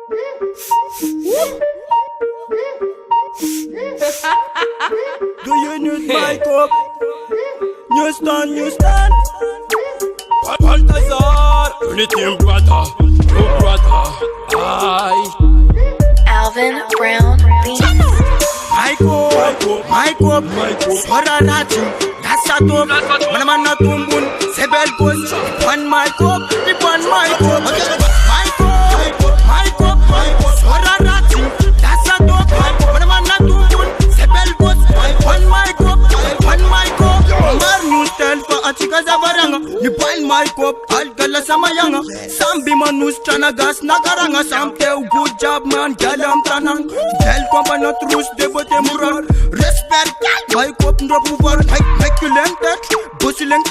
Do you need my cup? Houston. Balthazar, anything brother, no brother. Alvin Brown Beats. My cup, Sorarati, that's a dope. Manamana Tumbun, Sebel Ghost, one my cup, my cup, Sorarati, that's a dope. Manamana Tumbun, Sebel Ghost, one my cup, Marnu tel for Achika Zavaranga, Nipal my cup, Algala Samayanga, Sambi Manus Chanagas Nagaranga, Sam Teo, good job man, Galam Tanang, Tel Compana Trus, Devote Mural, respect, my cup drop over, make you length that, Bussy length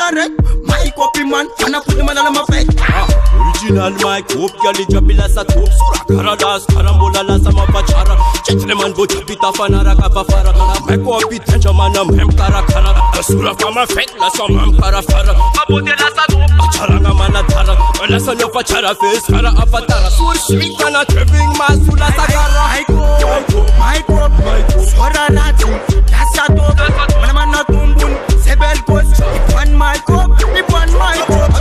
my copy man, and I put him on my face. Original my cup, Yali Jabila Satu, Karadas, Karambola, Sama Pachara, Gentleman, Butapita Fanara Kapafara, my copy Tenjamanam, Karakara, Asura Fama Fetla, Samam Karafara, Abodela Satu, Charanga Manatara, Lesson of Pachara face, Kara Avatara, Sur Smitana, Treving Masula Sagara, my cup, Sorarati, that's a dog, Manamana Tumbun, Sebel Ghost, one my cup, my cup,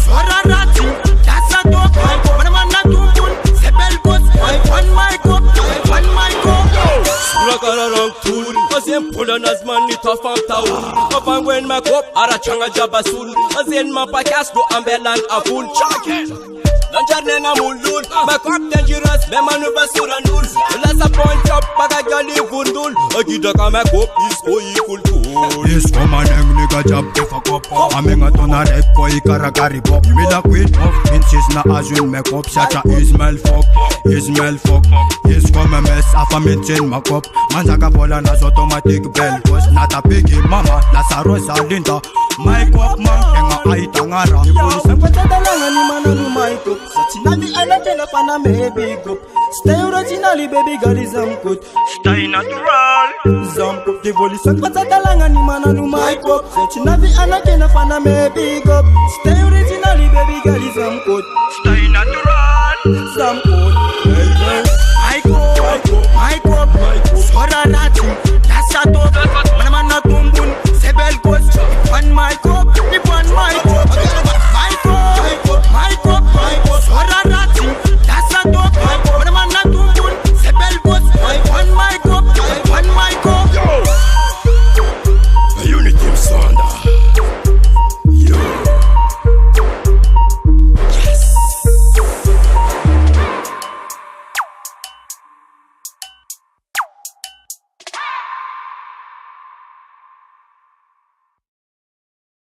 Sorarati, that's a dog, Manamana Tumbun, Sebel Ghost, one my cup, Surakarang Tool, Azem Pulan as man lit off of town. Upon when my cup, Arachanga Jabasun, Azen Mapakas do Ambelan Abul Chaken. Lanjarnenga mulul, makop dangerous, memanu basuranul. Lasa point up, bagagali vundul. Agida kama kop is koi kultul. Is komaneng nigga jab tefa kop. Amenga tona rek koi karakari pop. Mila quit of inches na azun me kop. Shacha Ismail fok. Is come mess afa minchin ma kop. Manzaka pola nas automatic bell. Cause not a piggy mama, lasa rosa linda. My kop man, enga aitangara. My cup, Satinali Anatela Pana baby cup. Stay originally, baby girl is good. Stay natural. Zamkup, the volley sang Patalanga Nimana no my cup. Satinali Anatela Pana baby cup. Stay originally, baby girl is good. Stay natural.